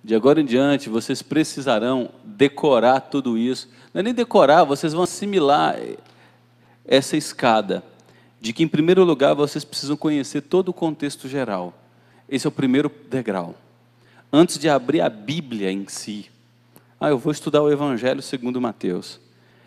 De agora em diante, vocês precisarão decorar tudo isso. Não é nem decorar, vocês vão assimilar essa escada. De que, em primeiro lugar, vocês precisam conhecer todo o contexto geral. Esse é o primeiro degrau. Antes de abrir a Bíblia em si, eu vou estudar o Evangelho segundo Mateus.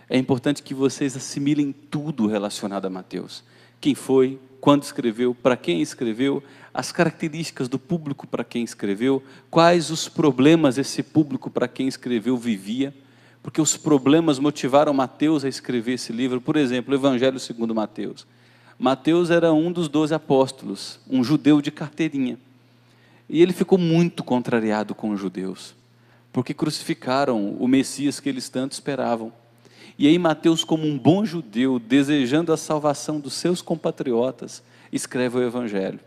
É importante que vocês assimilem tudo relacionado a Mateus. Quem foi, quando escreveu, para quem escreveu, as características do público para quem escreveu, quais os problemas esse público para quem escreveu vivia, porque os problemas motivaram Mateus a escrever esse livro. Por exemplo, o Evangelho segundo Mateus. Mateus era um dos 12 apóstolos, um judeu de carteirinha. E ele ficou muito contrariado com os judeus, porque crucificaram o Messias que eles tanto esperavam. E aí Mateus, como um bom judeu, desejando a salvação dos seus compatriotas, escreve o Evangelho.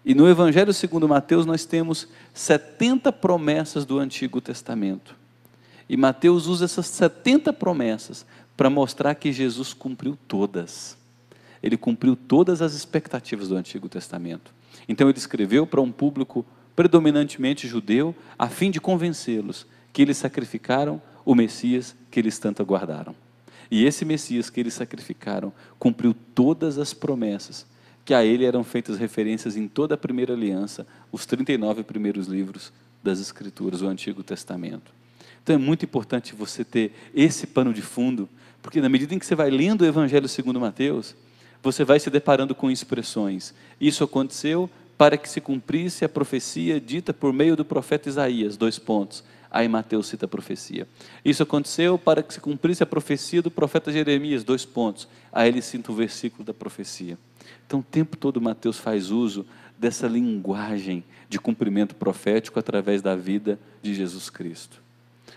E no Evangelho segundo Mateus nós temos 70 promessas do Antigo Testamento. E Mateus usa essas 70 promessas para mostrar que Jesus cumpriu todas. Ele cumpriu todas as expectativas do Antigo Testamento. Então ele escreveu para um público predominantemente judeu, a fim de convencê-los que eles sacrificaram o Messias que eles tanto aguardaram. E esse Messias que eles sacrificaram cumpriu todas as promessas que a ele eram feitas referências em toda a primeira aliança, os 39 primeiros livros das Escrituras, o Antigo Testamento. Então é muito importante você ter esse pano de fundo, porque na medida em que você vai lendo o Evangelho segundo Mateus, você vai se deparando com expressões. Isso aconteceu para que se cumprisse a profecia dita por meio do profeta Isaías, 2 pontos. Aí Mateus cita a profecia. Isso aconteceu para que se cumprisse a profecia do profeta Jeremias, 2 pontos. Aí ele cita o versículo da profecia. Então o tempo todo Mateus faz uso dessa linguagem de cumprimento profético através da vida de Jesus Cristo.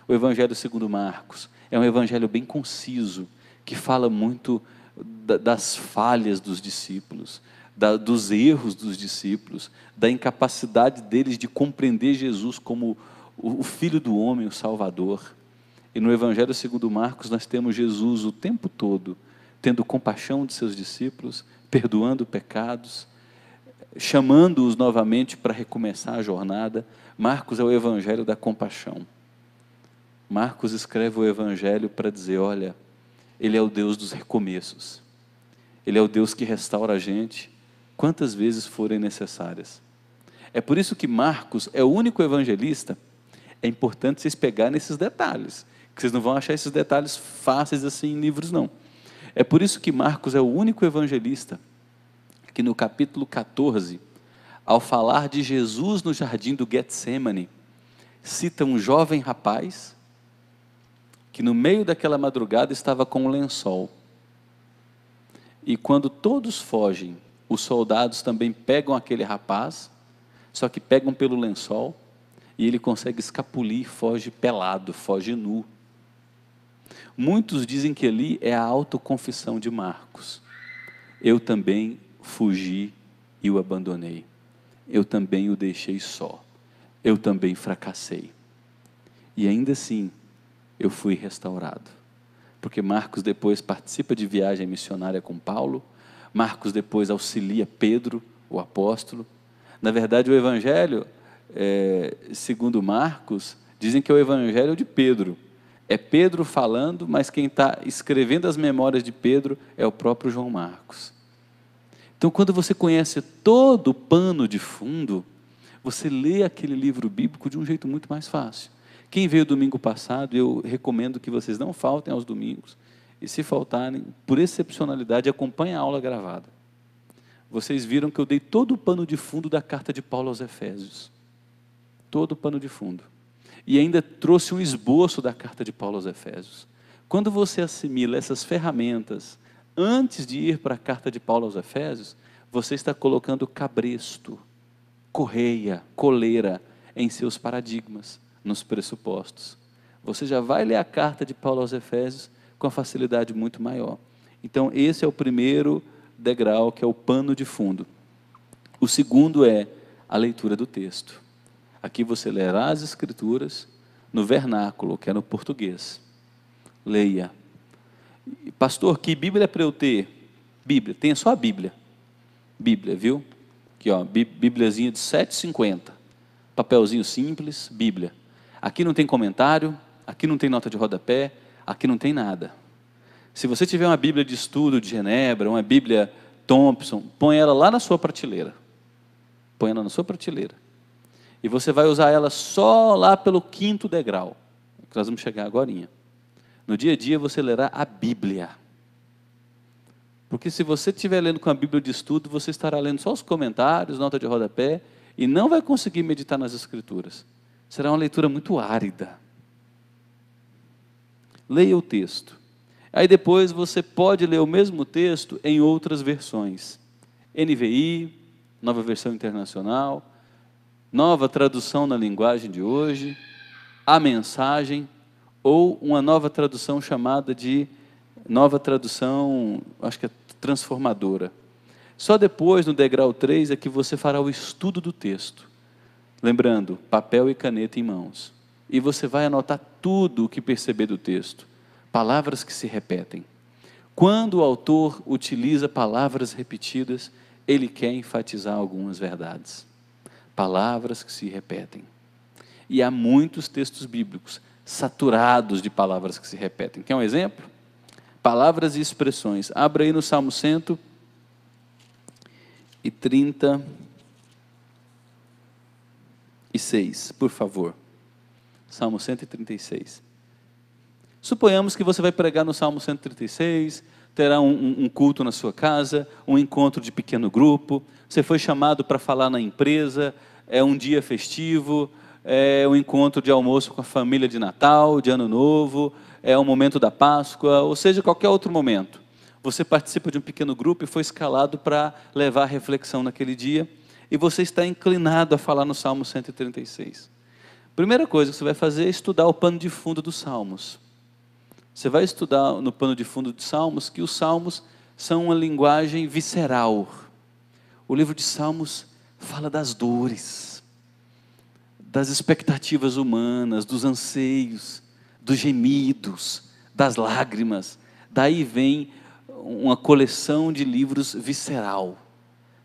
O Evangelho segundo Marcos é um evangelho bem conciso, que fala muito das falhas dos discípulos, dos erros dos discípulos, da incapacidade deles de compreender Jesus como o Filho do Homem, o Salvador. E no Evangelho segundo Marcos nós temos Jesus o tempo todo tendo compaixão de seus discípulos, perdoando pecados, chamando-os novamente para recomeçar a jornada. Marcos é o Evangelho da compaixão. Marcos escreve o Evangelho para dizer, olha, Ele é o Deus dos recomeços. Ele é o Deus que restaura a gente quantas vezes forem necessárias. É por isso que Marcos é o único evangelista. É importante vocês pegarem nesses detalhes, que vocês não vão achar esses detalhes fáceis assim em livros, não. É por isso que Marcos é o único evangelista que no capítulo 14, ao falar de Jesus no jardim do Getsemane, cita um jovem rapaz que no meio daquela madrugada estava com um lençol. E quando todos fogem, os soldados também pegam aquele rapaz, só que pegam pelo lençol, e ele consegue escapulir, foge pelado, foge nu. Muitos dizem que ali é a autoconfissão de Marcos. Eu também fugi e o abandonei. Eu também o deixei só. Eu também fracassei. E ainda assim, eu fui restaurado. Porque Marcos depois participa de viagem missionária com Paulo. Marcos depois auxilia Pedro, o apóstolo. Na verdade, o Evangelho, segundo Marcos, dizem que é o Evangelho de Pedro. É Pedro falando, mas quem está escrevendo as memórias de Pedro é o próprio João Marcos. Então, quando você conhece todo o pano de fundo, você lê aquele livro bíblico de um jeito muito mais fácil. Quem veio domingo passado, eu recomendo que vocês não faltem aos domingos. E se faltarem, por excepcionalidade, acompanhem a aula gravada. Vocês viram que eu dei todo o pano de fundo da carta de Paulo aos Efésios. Todo o pano de fundo. E ainda trouxe um esboço da carta de Paulo aos Efésios. Quando você assimila essas ferramentas, antes de ir para a carta de Paulo aos Efésios, você está colocando cabresto, correia, coleira em seus paradigmas, nos pressupostos. Você já vai ler a carta de Paulo aos Efésios com a facilidade muito maior. Então esse é o primeiro degrau, que é o pano de fundo. O segundo é a leitura do texto. Aqui você lerá as Escrituras no vernáculo, que é no português. Leia. Pastor, que Bíblia é para eu ter? Bíblia, tenha só a Bíblia. Bíblia, viu? Aqui, ó, Bíbliazinha de 7,50. papelzinho simples, Bíblia. Aqui não tem comentário, aqui não tem nota de rodapé, aqui não tem nada. Se você tiver uma Bíblia de estudo de Genebra, uma Bíblia Thompson, põe ela lá na sua prateleira. Põe ela na sua prateleira. E você vai usar ela só lá pelo 5º degrau, que nós vamos chegar agorinha. No dia a dia você lerá a Bíblia. Porque se você estiver lendo com a Bíblia de estudo, você estará lendo só os comentários, nota de rodapé, e não vai conseguir meditar nas Escrituras. Será uma leitura muito árida. Leia o texto. Aí depois você pode ler o mesmo texto em outras versões. NVI, Nova Versão Internacional, Nova Tradução na Linguagem de Hoje, a Mensagem, ou uma nova tradução chamada de Nova Tradução, acho que é Transformadora. Só depois, no degrau 3, é que você fará o estudo do texto. Lembrando, papel e caneta em mãos. E você vai anotar tudo o que perceber do texto. Palavras que se repetem. Quando o autor utiliza palavras repetidas, ele quer enfatizar algumas verdades. Palavras que se repetem. E há muitos textos bíblicos saturados de palavras que se repetem. Quer um exemplo? Palavras e expressões. Abra aí no Salmo 136, por favor. Salmo 136. Suponhamos que você vai pregar no Salmo 136, terá um culto na sua casa, um encontro de pequeno grupo, você foi chamado para falar na empresa, é um dia festivo, é um encontro de almoço com a família de Natal, de Ano Novo, é um momento da Páscoa, ou seja, qualquer outro momento. Você participa de um pequeno grupo e foi escalado para levar a reflexão naquele dia, e você está inclinado a falar no Salmo 136. Primeira coisa que você vai fazer é estudar o pano de fundo dos Salmos. Você vai estudar no pano de fundo dos Salmos que os Salmos são uma linguagem visceral. O livro de Salmos fala das dores, das expectativas humanas, dos anseios, dos gemidos, das lágrimas. Daí vem uma coleção de livros visceral.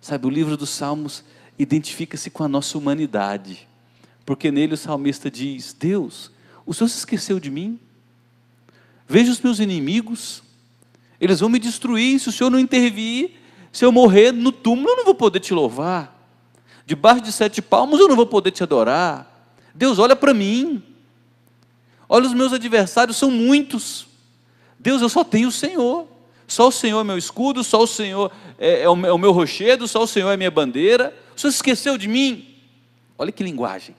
Sabe, o livro dos Salmos identifica-se com a nossa humanidade, porque nele o salmista diz: Deus, o Senhor se esqueceu de mim? Veja os meus inimigos, eles vão me destruir, se o Senhor não intervir, se eu morrer no túmulo, eu não vou poder te louvar, debaixo de 7 palmos eu não vou poder te adorar. Deus, olha para mim, olha, os meus adversários são muitos. Deus, eu só tenho o Senhor, só o Senhor é meu escudo, só o Senhor é o meu rochedo, só o Senhor é minha bandeira. O Senhor se esqueceu de mim? Olha que linguagem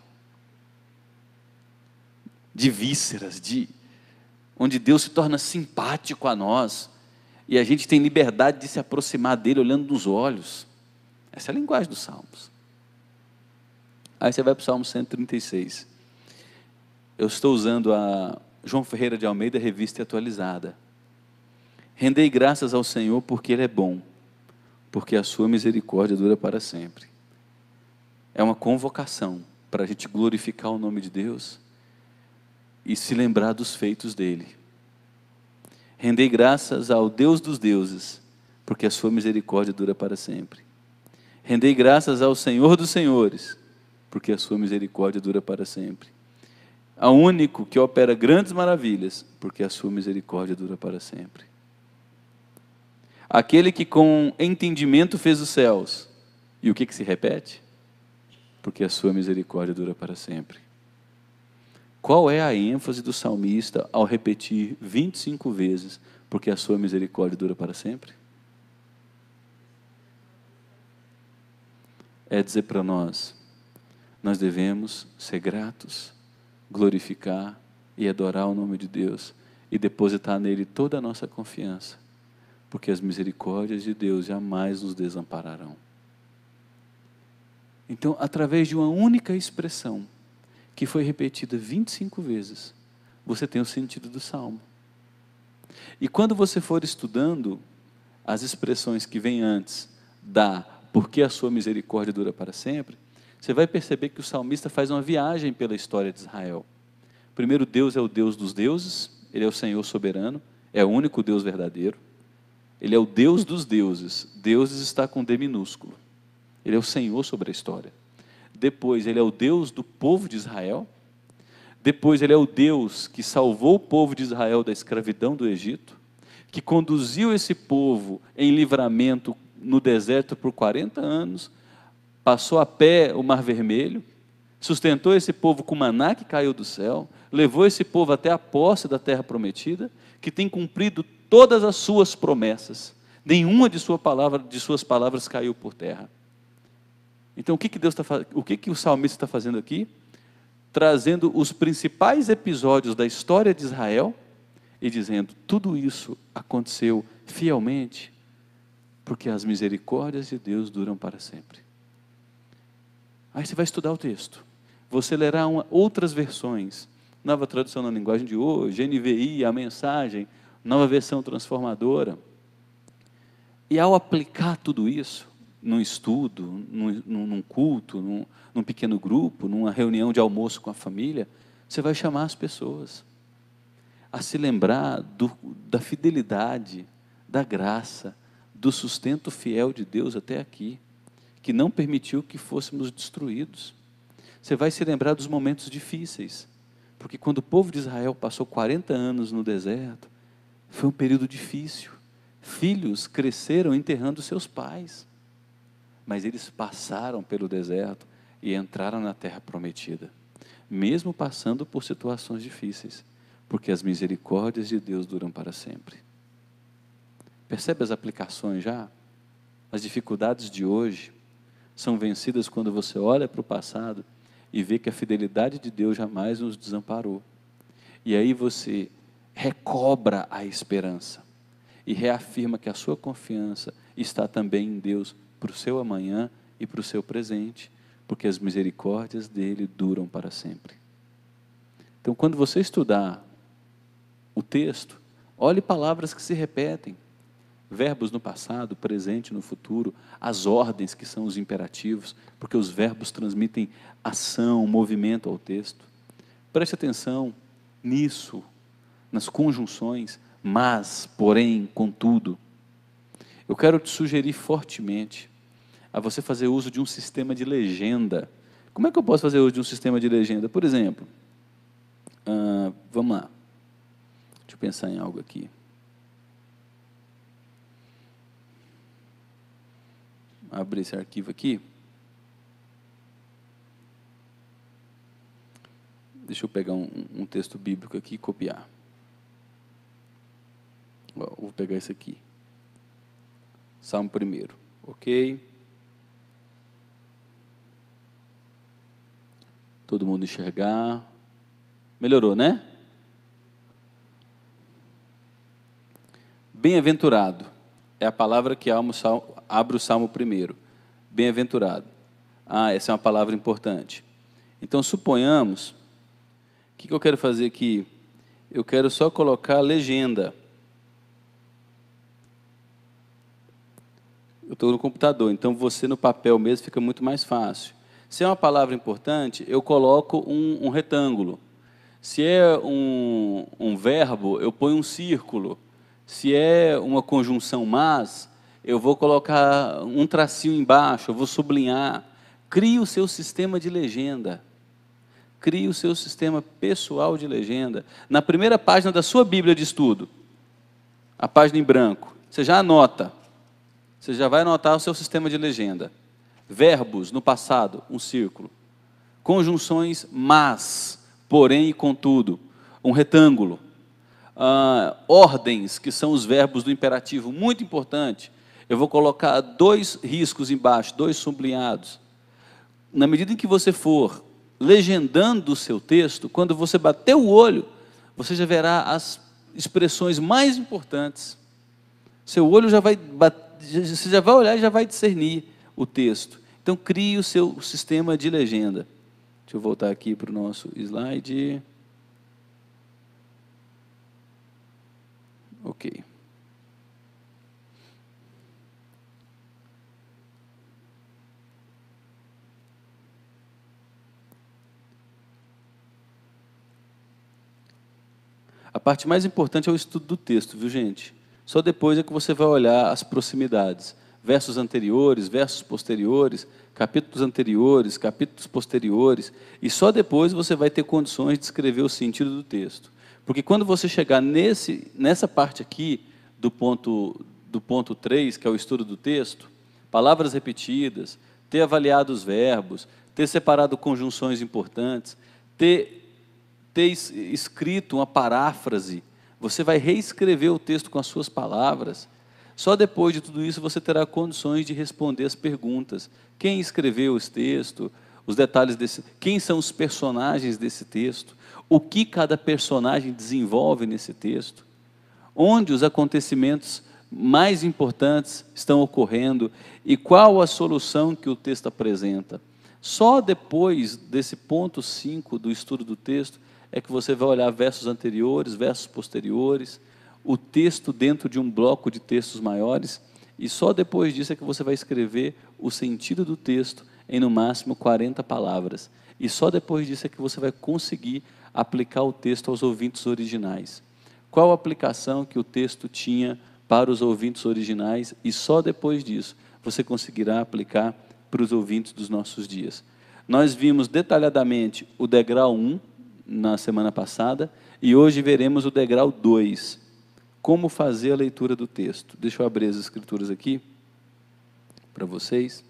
de vísceras, onde Deus se torna simpático a nós, e a gente tem liberdade de se aproximar dele olhando nos olhos. Essa é a linguagem dos Salmos. Aí você vai para o Salmo 136. Eu estou usando a João Ferreira de Almeida, revista atualizada. Rendei graças ao Senhor porque Ele é bom, porque a sua misericórdia dura para sempre. É uma convocação para a gente glorificar o nome de Deus e se lembrar dos feitos dele. Rendei graças ao Deus dos deuses, porque a sua misericórdia dura para sempre. Rendei graças ao Senhor dos senhores, porque a sua misericórdia dura para sempre. Ao único que opera grandes maravilhas, porque a sua misericórdia dura para sempre. Aquele que com entendimento fez os céus. E o que se repete? Porque a sua misericórdia dura para sempre. Qual é a ênfase do salmista ao repetir 25 vezes, porque a sua misericórdia dura para sempre? É dizer para nós devemos ser gratos, glorificar e adorar o nome de Deus, e depositar nele toda a nossa confiança, porque as misericórdias de Deus jamais nos desampararão. Então, através de uma única expressão, que foi repetida 25 vezes, você tem o sentido do Salmo. E quando você for estudando as expressões que vêm antes da porque a sua misericórdia dura para sempre, você vai perceber que o salmista faz uma viagem pela história de Israel. Primeiro, Deus é o Deus dos deuses, Ele é o Senhor soberano, é o único Deus verdadeiro. Ele é o Deus dos deuses, deuses está com D minúsculo. Ele é o Senhor sobre a história. Depois, Ele é o Deus do povo de Israel. Depois, Ele é o Deus que salvou o povo de Israel da escravidão do Egito, que conduziu esse povo em livramento no deserto por 40 anos, passou a pé o Mar Vermelho, sustentou esse povo com maná que caiu do céu, levou esse povo até a posse da terra prometida, que tem cumprido todas as suas promessas. Nenhuma de suas palavras caiu por terra. Então, o que o salmista está fazendo aqui? Trazendo os principais episódios da história de Israel e dizendo: tudo isso aconteceu fielmente, porque as misericórdias de Deus duram para sempre. Aí você vai estudar o texto. Você lerá outras versões. Nova tradução na linguagem de hoje, NVI, a mensagem, nova versão transformadora. E ao aplicar tudo isso, num estudo, num culto, num pequeno grupo, numa reunião de almoço com a família, você vai chamar as pessoas a se lembrar da fidelidade, da graça, do sustento fiel de Deus até aqui, que não permitiu que fôssemos destruídos. Você vai se lembrar dos momentos difíceis, porque quando o povo de Israel passou 40 anos no deserto, foi um período difícil. Filhos cresceram enterrando seus pais, mas eles passaram pelo deserto e entraram na terra prometida, mesmo passando por situações difíceis, porque as misericórdias de Deus duram para sempre. Percebe as aplicações já? As dificuldades de hoje são vencidas quando você olha para o passado e vê que a fidelidade de Deus jamais nos desamparou. E aí você recobra a esperança e reafirma que a sua confiança está também em Deus para o seu amanhã e para o seu presente, porque as misericórdias dele duram para sempre. Então, quando você estudar o texto, olhe palavras que se repetem, verbos no passado, presente, no futuro, as ordens que são os imperativos, porque os verbos transmitem ação, movimento ao texto. Preste atenção nisso, nas conjunções, mas, porém, contudo. Eu quero te sugerir fortemente a você fazer uso de um sistema de legenda. Como é que eu posso fazer uso de um sistema de legenda? Por exemplo, vamos lá, deixa eu pensar em algo aqui. Abrir esse arquivo aqui. Deixa eu pegar um texto bíblico aqui e copiar. Vou pegar esse aqui. Salmo 1º. Ok. Todo mundo enxergar. Melhorou, né? Bem-aventurado é a palavra que abre o Salmo 1º. Bem-aventurado. Essa é uma palavra importante. Então, suponhamos, o que eu quero fazer aqui? Eu quero só colocar a legenda. Eu estou no computador, então você no papel mesmo fica muito mais fácil. Se é uma palavra importante, eu coloco um retângulo. Se é um verbo, eu ponho um círculo. Se é uma conjunção mas, eu vou colocar um tracinho embaixo, eu vou sublinhar. Crie o seu sistema de legenda. Crie o seu sistema pessoal de legenda. Na primeira página da sua Bíblia de estudo, a página em branco, você já anota. Você já vai anotar o seu sistema de legenda. Verbos no passado, um círculo. Conjunções mas, porém e contudo, um retângulo. Ordens, que são os verbos do imperativo, muito importante. Eu vou colocar 2 riscos embaixo, 2 sublinhados. Na medida em que você for legendando o seu texto, quando você bater o olho, você já verá as expressões mais importantes. Seu olho já vai você já vai olhar e já vai discernir o texto. Então, crie o seu sistema de legenda. Deixa eu voltar aqui para o nosso slide. Ok. A parte mais importante é o estudo do texto, viu, gente? Só depois é que você vai olhar as proximidades. versos anteriores, versos posteriores, capítulos anteriores, capítulos posteriores, e só depois você vai ter condições de escrever o sentido do texto. Porque quando você chegar nessa parte aqui, do ponto 3, que é o estudo do texto, palavras repetidas, ter avaliado os verbos, ter separado conjunções importantes, ter escrito uma paráfrase, você vai reescrever o texto com as suas palavras. Só depois de tudo isso você terá condições de responder as perguntas. Quem escreveu esse texto? Os detalhes quem são os personagens desse texto? O que cada personagem desenvolve nesse texto? Onde os acontecimentos mais importantes estão ocorrendo e qual a solução que o texto apresenta? Só depois desse ponto 5 do estudo do texto é que você vai olhar versos anteriores, versos posteriores, o texto dentro de um bloco de textos maiores, e só depois disso é que você vai escrever o sentido do texto em no máximo 40 palavras. E só depois disso é que você vai conseguir aplicar o texto aos ouvintes originais. Qual a aplicação que o texto tinha para os ouvintes originais? E só depois disso você conseguirá aplicar para os ouvintes dos nossos dias. Nós vimos detalhadamente o degrau 1 na semana passada, e hoje veremos o degrau 2, como fazer a leitura do texto. Deixa eu abrir as escrituras aqui para vocês.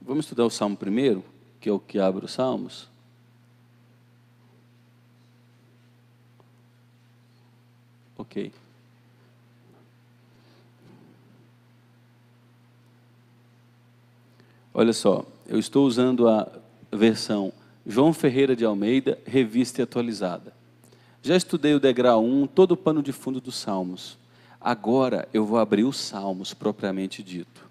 Vamos estudar o Salmo primeiro, que é o que abre os Salmos. Ok. Olha só, eu estou usando a versão João Ferreira de Almeida, revista e atualizada. Já estudei o degrau 1, todo o pano de fundo dos Salmos. Agora eu vou abrir os Salmos propriamente dito.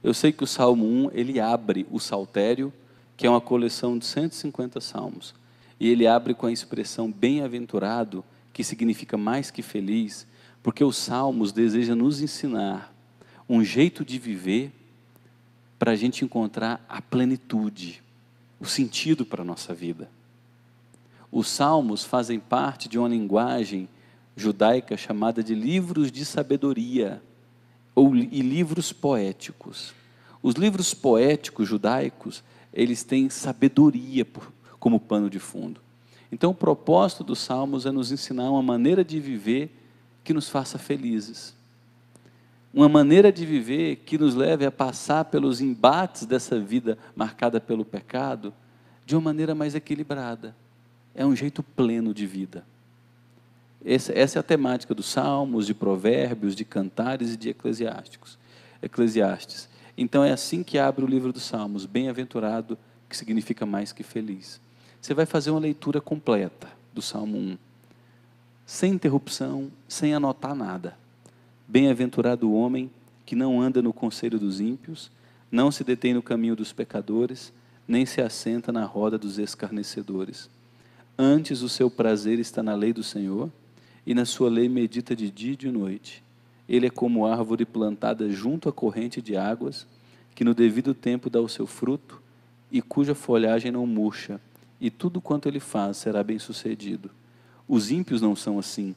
Eu sei que o Salmo 1, ele abre o Saltério, que é uma coleção de 150 salmos. E ele abre com a expressão bem-aventurado, que significa mais que feliz, porque os Salmos desejam nos ensinar um jeito de viver para a gente encontrar a plenitude, o sentido para a nossa vida. Os Salmos fazem parte de uma linguagem judaica chamada de livros de sabedoria, e livros poéticos. Os livros poéticos judaicos, eles têm sabedoria como pano de fundo. Então o propósito dos Salmos é nos ensinar uma maneira de viver que nos faça felizes. Uma maneira de viver que nos leve a passar pelos embates dessa vida marcada pelo pecado de uma maneira mais equilibrada. É um jeito pleno de vida. Essa é a temática dos Salmos, de Provérbios, de Cantares e de Eclesiastes. Então é assim que abre o livro dos Salmos, bem-aventurado, que significa mais que feliz. Você vai fazer uma leitura completa do Salmo 1, sem interrupção, sem anotar nada. Bem-aventurado o homem que não anda no conselho dos ímpios, não se detém no caminho dos pecadores, nem se assenta na roda dos escarnecedores. Antes o seu prazer está na lei do Senhor, e na sua lei medita de dia e de noite. Ele é como árvore plantada junto à corrente de águas, que no devido tempo dá o seu fruto, e cuja folhagem não murcha, e tudo quanto ele faz será bem-sucedido. Os ímpios não são assim,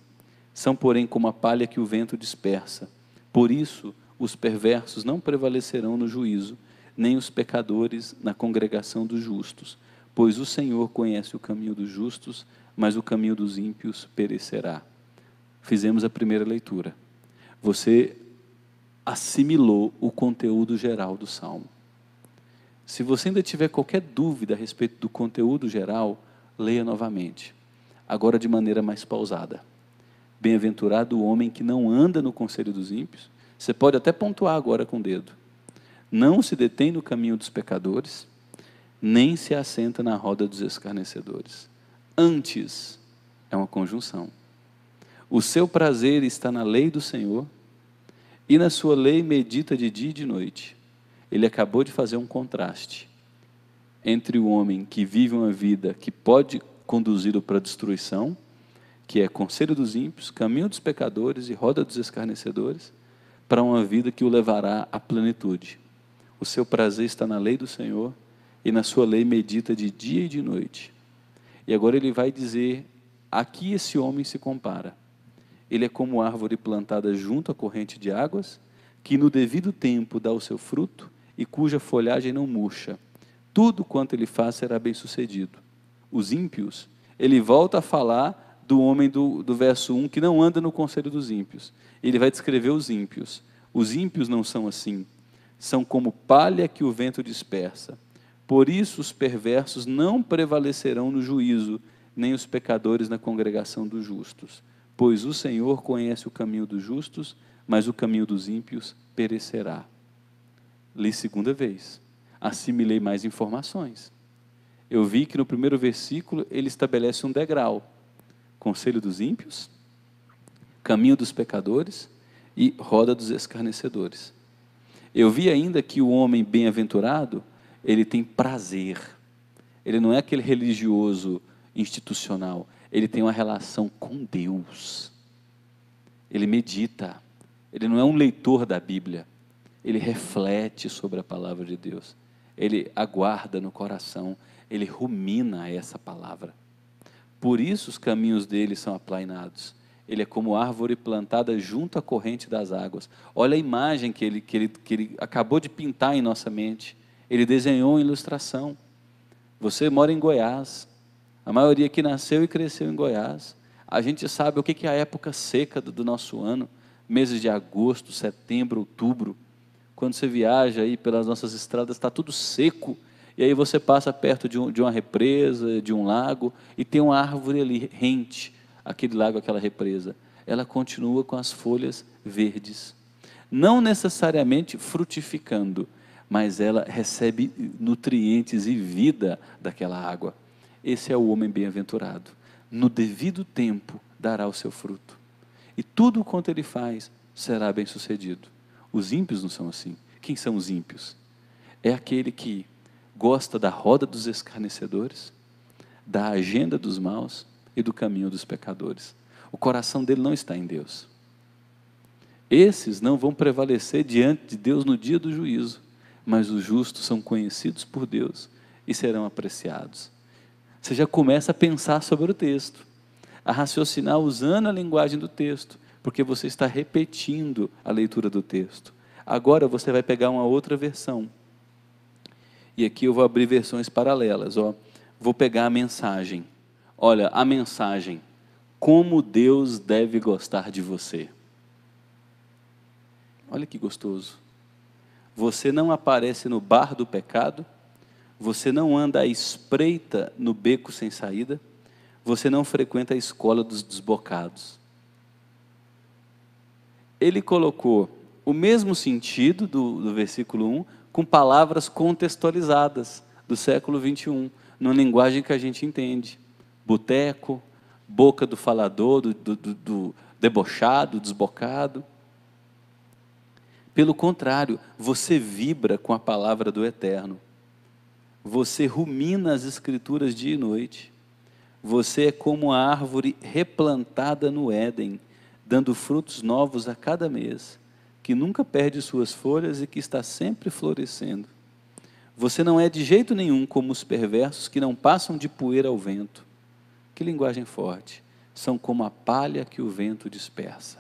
são porém como a palha que o vento dispersa. Por isso, os perversos não prevalecerão no juízo, nem os pecadores na congregação dos justos, pois o Senhor conhece o caminho dos justos, mas o caminho dos ímpios perecerá. Fizemos a primeira leitura. Você assimilou o conteúdo geral do Salmo. Se você ainda tiver qualquer dúvida a respeito do conteúdo geral, leia novamente, agora de maneira mais pausada. Bem-aventurado o homem que não anda no conselho dos ímpios. Você pode até pontuar agora com o dedo. Não se detém no caminho dos pecadores, nem se assenta na roda dos escarnecedores. Antes, é uma conjunção. O seu prazer está na lei do Senhor, e na sua lei medita de dia e de noite. Ele acabou de fazer um contraste entre o homem que vive uma vida que pode conduzi-lo para a destruição, que é conselho dos ímpios, caminho dos pecadores e roda dos escarnecedores, para uma vida que o levará à plenitude. O seu prazer está na lei do Senhor, e na sua lei medita de dia e de noite. E agora ele vai dizer, a que esse homem se compara? Ele é como árvore plantada junto à corrente de águas, que no devido tempo dá o seu fruto e cuja folhagem não murcha. Tudo quanto ele faz será bem-sucedido. Os ímpios, ele volta a falar do homem do verso 1, que não anda no conselho dos ímpios. Ele vai descrever os ímpios. Os ímpios não são assim. São como palha que o vento dispersa. Por isso os perversos não prevalecerão no juízo, nem os pecadores na congregação dos justos. Pois o Senhor conhece o caminho dos justos, mas o caminho dos ímpios perecerá. Li segunda vez. Assimilei mais informações. Eu vi que no primeiro versículo ele estabelece um degrau. Conselho dos ímpios, caminho dos pecadores e roda dos escarnecedores. Eu vi ainda que o homem bem-aventurado, ele tem prazer. Ele não é aquele religioso institucional. Ele tem uma relação com Deus. Ele medita. Ele não é um leitor da Bíblia. Ele reflete sobre a palavra de Deus. Ele aguarda no coração. Ele rumina essa palavra. Por isso os caminhos dele são aplainados. Ele é como árvore plantada junto à corrente das águas. Olha a imagem que ele acabou de pintar em nossa mente. Ele desenhou em ilustração. Você mora em Goiás. A maioria aqui nasceu e cresceu em Goiás. A gente sabe o que é a época seca do nosso ano. Meses de agosto, setembro, outubro. Quando você viaja aí pelas nossas estradas, está tudo seco. E aí você passa perto de uma represa, de um lago, e tem uma árvore ali, rente, aquele lago, aquela represa. Ela continua com as folhas verdes. Não necessariamente frutificando, mas ela recebe nutrientes e vida daquela água. Esse é o homem bem-aventurado. No devido tempo dará o seu fruto. E tudo quanto ele faz será bem-sucedido. Os ímpios não são assim. Quem são os ímpios? É aquele que gosta da roda dos escarnecedores, da agenda dos maus e do caminho dos pecadores. O coração dele não está em Deus. Esses não vão prevalecer diante de Deus no dia do juízo, mas os justos são conhecidos por Deus e serão apreciados. Você já começa a pensar sobre o texto, a raciocinar usando a linguagem do texto, porque você está repetindo a leitura do texto. Agora você vai pegar uma outra versão. E aqui eu vou abrir versões paralelas. Vou pegar a mensagem. Olha, a mensagem. Como Deus deve gostar de você. Olha que gostoso. Você não aparece no bar do pecado. Você não anda à espreita no beco sem saída. Você não frequenta a escola dos desbocados. Ele colocou o mesmo sentido do versículo 1 com palavras contextualizadas do século 21, numa linguagem que a gente entende. Boteco, boca do falador, do debochado, desbocado. Pelo contrário, você vibra com a palavra do Eterno. Você rumina as Escrituras dia e noite. Você é como a árvore replantada no Éden, dando frutos novos a cada mês, que nunca perde suas folhas e que está sempre florescendo. Você não é de jeito nenhum como os perversos que não passam de poeira ao vento. Que linguagem forte. São como a palha que o vento dispersa.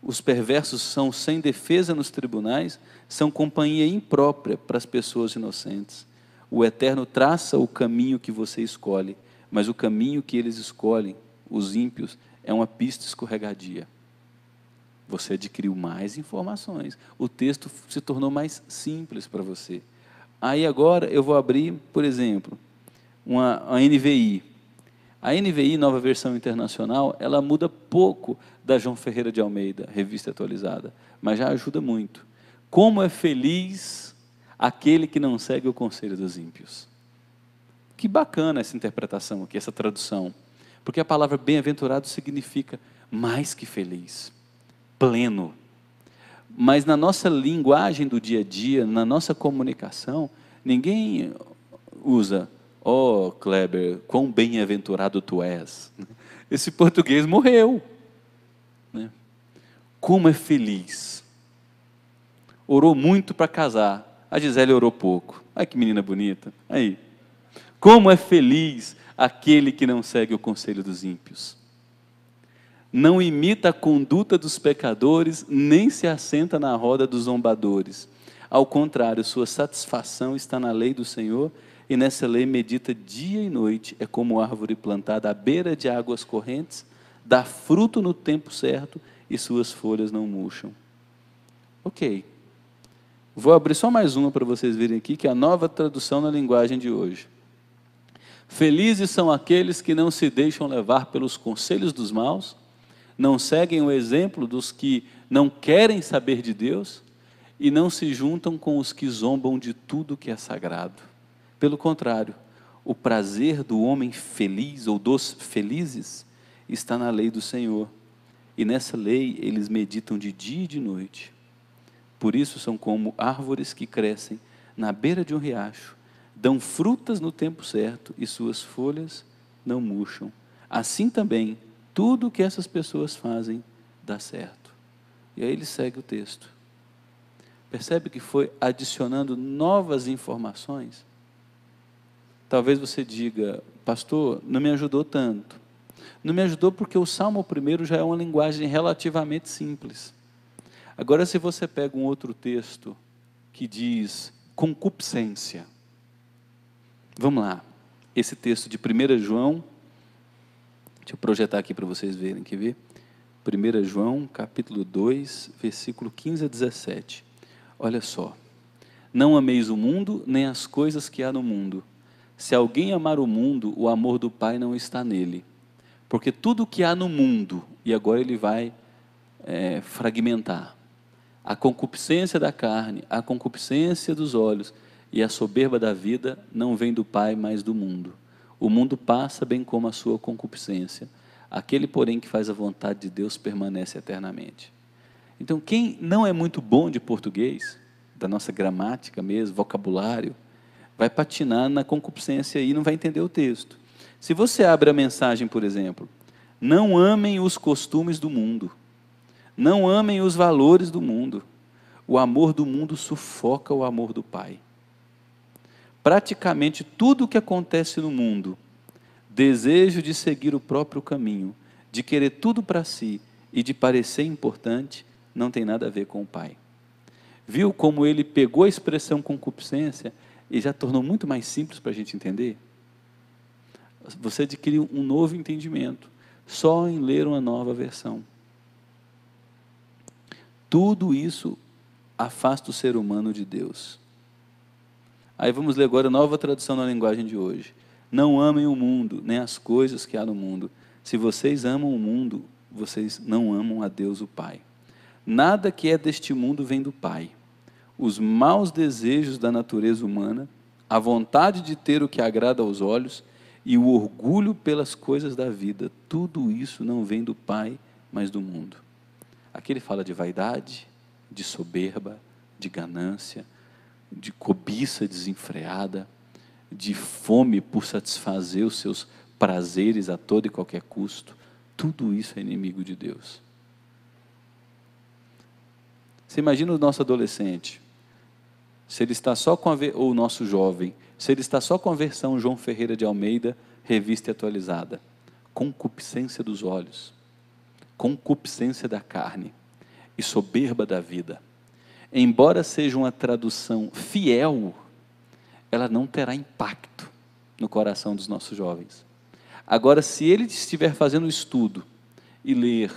Os perversos são sem defesa nos tribunais, são companhia imprópria para as pessoas inocentes. O Eterno traça o caminho que você escolhe, mas o caminho que eles escolhem, os ímpios, é uma pista escorregadia. Você adquiriu mais informações. O texto se tornou mais simples para você. Aí agora eu vou abrir, por exemplo, a NVI. A NVI, Nova Versão Internacional, ela muda pouco da João Ferreira de Almeida, revista atualizada, mas já ajuda muito. Como é feliz aquele que não segue o conselho dos ímpios. Que bacana essa interpretação aqui, essa tradução. Porque a palavra bem-aventurado significa mais que feliz, pleno. Mas na nossa linguagem do dia a dia, na nossa comunicação, ninguém usa, Kleber, quão bem-aventurado tu és. Esse português morreu. Né? Como é feliz. Orou muito para casar. A Gisele orou pouco. Ai que menina bonita. Aí. Como é feliz aquele que não segue o conselho dos ímpios. Não imita a conduta dos pecadores, nem se assenta na roda dos zombadores. Ao contrário, sua satisfação está na lei do Senhor, e nessa lei medita dia e noite. É como árvore plantada à beira de águas correntes, dá fruto no tempo certo, e suas folhas não murcham. Ok. Vou abrir só mais uma para vocês verem aqui, que é a nova tradução na linguagem de hoje. Felizes são aqueles que não se deixam levar pelos conselhos dos maus, não seguem o exemplo dos que não querem saber de Deus e não se juntam com os que zombam de tudo que é sagrado. Pelo contrário, o prazer do homem feliz ou dos felizes está na lei do Senhor, e nessa lei eles meditam de dia e de noite. Por isso são como árvores que crescem na beira de um riacho, dão frutas no tempo certo e suas folhas não murcham. Assim também, tudo o que essas pessoas fazem dá certo. E aí ele segue o texto. Percebe que foi adicionando novas informações? Talvez você diga, pastor, não me ajudou tanto. Não me ajudou porque o Salmo 1 já é uma linguagem relativamente simples. Agora, se você pega um outro texto que diz concupiscência. Vamos lá. Esse texto de 1 João, deixa eu projetar aqui para vocês verem, quer ver? 1 João, capítulo 2, versículo 15 a 17. Olha só. Não ameis o mundo, nem as coisas que há no mundo. Se alguém amar o mundo, o amor do Pai não está nele. Porque tudo que há no mundo, e agora ele vai fragmentar, a concupiscência da carne, a concupiscência dos olhos e a soberba da vida não vem do Pai, mas do mundo. O mundo passa, bem como a sua concupiscência. Aquele, porém, que faz a vontade de Deus permanece eternamente. Então, quem não é muito bom de português, da nossa gramática mesmo, vocabulário, vai patinar na concupiscência e não vai entender o texto. Se você abre a mensagem, por exemplo, não amem os costumes do mundo, não amem os valores do mundo, o amor do mundo sufoca o amor do Pai. Praticamente tudo o que acontece no mundo, desejo de seguir o próprio caminho, de querer tudo para si e de parecer importante, não tem nada a ver com o Pai. Viu como ele pegou a expressão concupiscência e já tornou muito mais simples para a gente entender? Você adquiriu um novo entendimento, só em ler uma nova versão. Tudo isso afasta o ser humano de Deus. Aí vamos ler agora a nova tradução na linguagem de hoje. Não amem o mundo, nem as coisas que há no mundo. Se vocês amam o mundo, vocês não amam a Deus o Pai. Nada que é deste mundo vem do Pai. Os maus desejos da natureza humana, a vontade de ter o que agrada aos olhos e o orgulho pelas coisas da vida, tudo isso não vem do Pai, mas do mundo. Aqui ele fala de vaidade, de soberba, de ganância, de cobiça desenfreada, de fome por satisfazer os seus prazeres a todo e qualquer custo. Tudo isso é inimigo de Deus. Você imagina o nosso adolescente, se ele está só com ou o nosso jovem, se ele está só com a versão João Ferreira de Almeida, revista e atualizada. Concupiscência dos olhos, concupiscência da carne e soberba da vida. Embora seja uma tradução fiel, ela não terá impacto no coração dos nossos jovens. Agora, se ele estiver fazendo um estudo e ler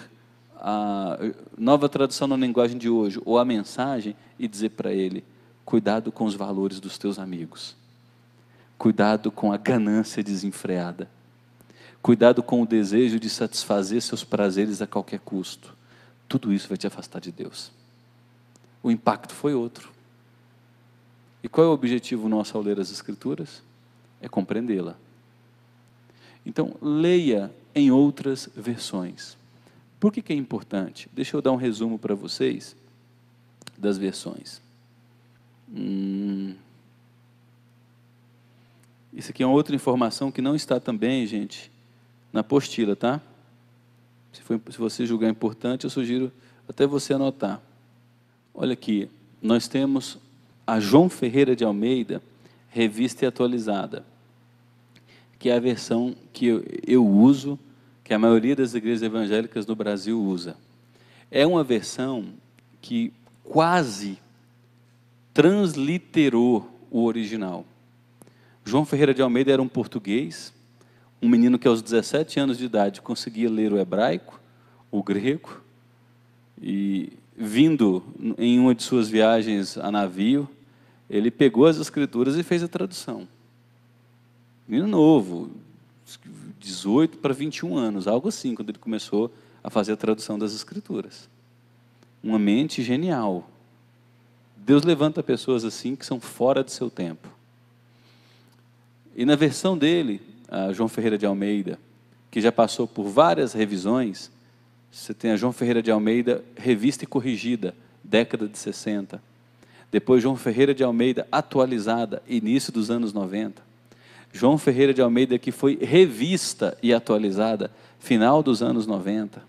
a nova tradução na linguagem de hoje, ou a mensagem, e dizer para ele, cuidado com os valores dos teus amigos, cuidado com a ganância desenfreada, cuidado com o desejo de satisfazer seus prazeres a qualquer custo, tudo isso vai te afastar de Deus. O impacto foi outro. E qual é o objetivo nosso ao ler as Escrituras? É compreendê-la. Então, leia em outras versões. Por que é importante? Deixa eu dar um resumo para vocês das versões. Isso aqui é uma outra informação que não está também, gente, na apostila, tá? Se você julgar importante, eu sugiro até você anotar. Olha aqui, nós temos a João Ferreira de Almeida, revista e atualizada, que é a versão que eu uso que a maioria das igrejas evangélicas no Brasil usa. É uma versão que quase transliterou o original. João Ferreira de Almeida era um português, um menino que aos 17 anos de idade conseguia ler o hebraico, o grego, e vindo em uma de suas viagens a navio, ele pegou as escrituras e fez a tradução. Menino novo, 18 para 21 anos, algo assim, quando ele começou a fazer a tradução das escrituras. Uma mente genial. Deus levanta pessoas assim que são fora de seu tempo. E na versão dele, João Ferreira de Almeida, que já passou por várias revisões, você tem a João Ferreira de Almeida revista e corrigida, década de 60. Depois João Ferreira de Almeida atualizada, início dos anos 90. João Ferreira de Almeida que foi revista e atualizada, final dos anos 90.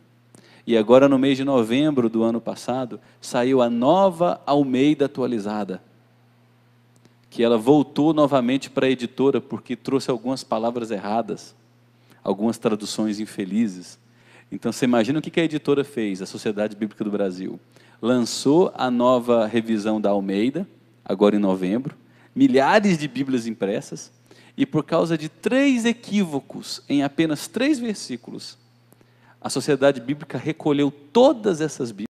E agora no mês de novembro do ano passado, saiu a nova Almeida atualizada, que ela voltou novamente para a editora, porque trouxe algumas palavras erradas, algumas traduções infelizes. Então você imagina o que a editora fez, a Sociedade Bíblica do Brasil. Lançou a nova revisão da Almeida, agora em novembro, milhares de Bíblias impressas, e por causa de 3 equívocos em apenas 3 versículos, a Sociedade Bíblica recolheu todas essas Bíblias